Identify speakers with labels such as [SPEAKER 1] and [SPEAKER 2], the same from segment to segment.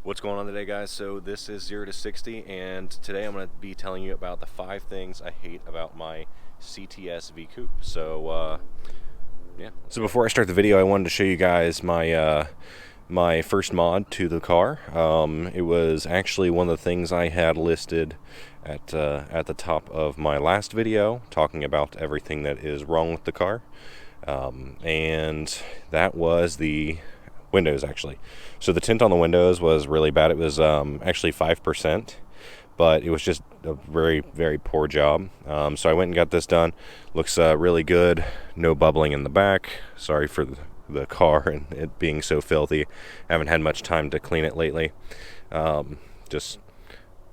[SPEAKER 1] What's going on today, guys? So this is 0 to 60, and today I'm going to be telling you about the 5 things I hate about my CTSV coupe. So before I start the video, I wanted to show you guys my first mod to the car. It was actually one of the things I had listed at the top of my last video, talking about everything that is wrong with the car, and that was the windows, actually. So the tint on the windows was really bad. It was actually 5%, but it was just a very, very poor job. So I went and got this done. Looks really good. No bubbling in the back. Sorry for the car and it being so filthy. I haven't had much time to clean it lately. Just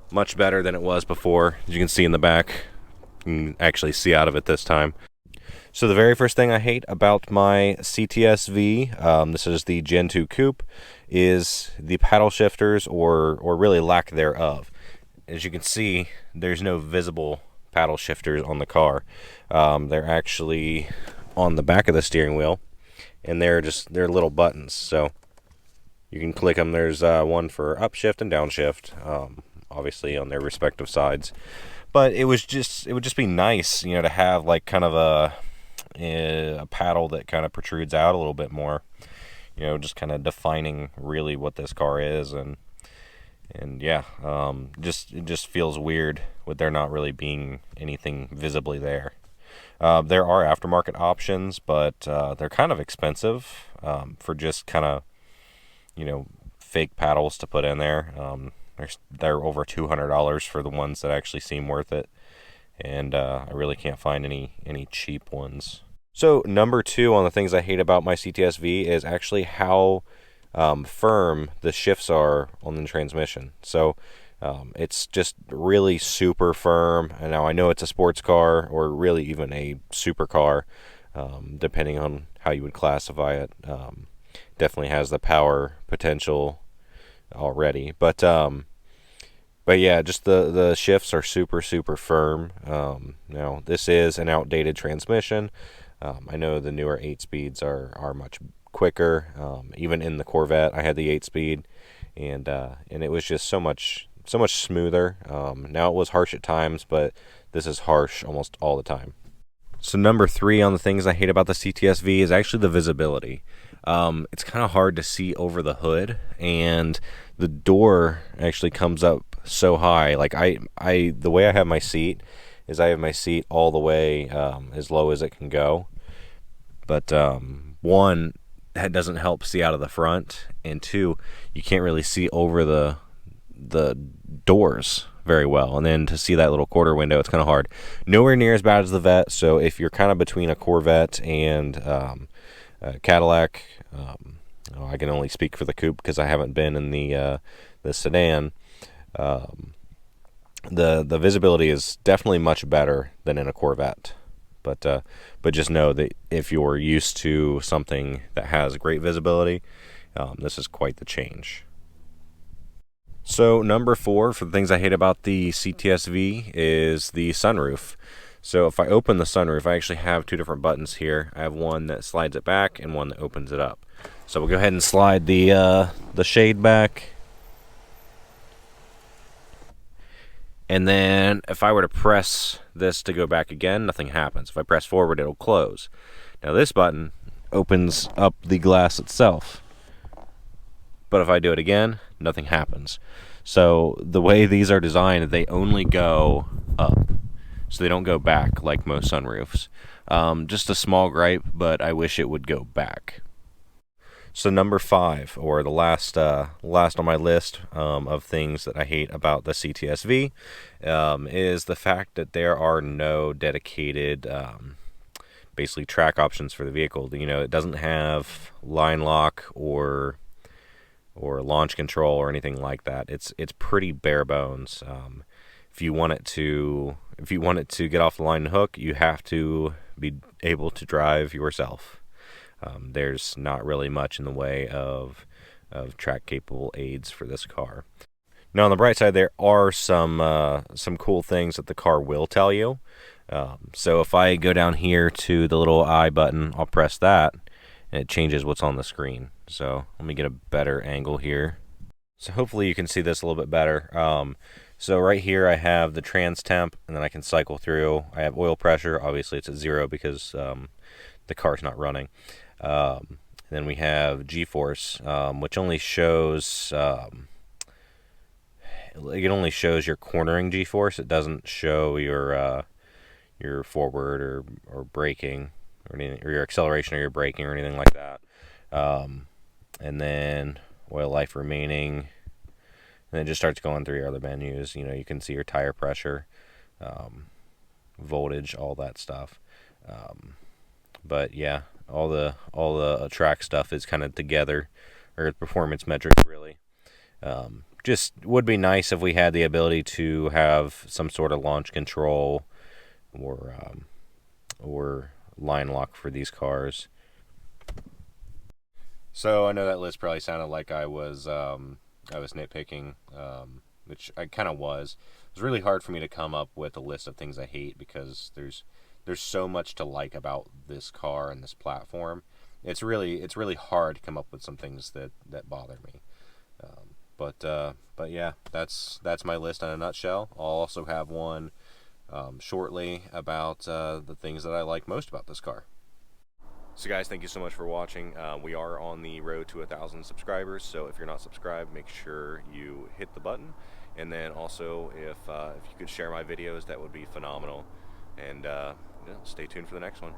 [SPEAKER 1] much better than it was before. As you can see in the back, you can actually see out of it this time. So the very first thing I hate about my CTSV, this is the Gen 2 coupe, is the paddle shifters, or really lack thereof. As you can see, there's no visible paddle shifters on the car. They're actually on the back of the steering wheel, and they're little buttons. So you can click them. There's one for upshift and downshift, obviously on their respective sides. But it would just be nice, to have like kind of a paddle that kind of protrudes out a little bit more, just kind of defining really what this car is. And yeah, it just feels weird with there not really being anything visibly there. There are aftermarket options, but they're kind of expensive for just kind of fake paddles to put in there. They're over $200 for the ones that actually seem worth it, and I really can't find any cheap ones. So number 2 on the things I hate about my CTSV is actually how firm the shifts are on the transmission. So it's just really super firm. And now I know it's a sports car, or really even a supercar, depending on how you would classify it. Definitely has the power potential already, but yeah, just the shifts are super firm. Now this is an outdated transmission. I know the newer 8-speeds are much quicker. Even in the Corvette, I had the 8-speed, and it was just so much smoother. Now it was harsh at times, but this is harsh almost all the time. So number 3 on the things I hate about the CTSV is actually the visibility. It's kind of hard to see over the hood, and the door actually comes up so high. Like the way I have my seat is I have my seat all the way as low as it can go. But one, that doesn't help see out of the front, and 2, you can't really see over the doors very well. And then to see that little quarter window, it's kind of hard. Nowhere near as bad as the Vet. So if you're kind of between a Corvette and Cadillac, I can only speak for the coupe because I haven't been in the sedan. The visibility is definitely much better than in a Corvette. But just know that if you're used to something that has great visibility, this is quite the change. So number 4 for the things I hate about the CTSV is the sunroof. So if I open the sunroof, I actually have 2 different buttons here. I have one that slides it back and one that opens it up. So we'll go ahead and slide the shade back. And then if I were to press this to go back again, nothing happens. If I press forward, it'll close. Now this button opens up the glass itself. But if I do it again, nothing happens. So the way these are designed, they only go up. So they don't go back like most sunroofs. Just a small gripe, but I wish it would go back. So number 5, or the last on my list of things that I hate about the CTSV, is the fact that there are no dedicated, basically track options for the vehicle. It doesn't have line lock or launch control or anything like that. It's pretty bare bones. If you want it to get off the line and hook, you have to be able to drive yourself. There's not really much in the way of track-capable aids for this car. Now, on the bright side, there are some cool things that the car will tell you. So if I go down here to the little I button, I'll press that, and it changes what's on the screen. So let me get a better angle here. So hopefully you can see this a little bit better. So right here I have the trans temp, and then I can cycle through. I have oil pressure. Obviously it's at 0 because the car's not running. Then we have G-force, which only shows it only shows your cornering G-force. It doesn't show your forward or braking or anything, or your acceleration or your braking or anything like that. And then oil life remaining. And it just starts going through your other menus. You know, you can see your tire pressure, voltage, all that stuff. But yeah, all the track stuff is kind of together, or performance metrics really. Just would be nice if we had the ability to have some sort of launch control or line lock for these cars. So I know that list probably sounded like I was nitpicking, which I kind of was. It was really hard for me to come up with a list of things I hate because there's so much to like about this car and this platform. It's really hard to come up with some things that bother me. But yeah, that's my list in a nutshell. I'll also have one shortly about the things that I like most about this car. So guys, thank you so much for watching. We are on the road to 1,000 subscribers, so if you're not subscribed, make sure you hit the button. And then also, if you could share my videos, that would be phenomenal. And stay tuned for the next one.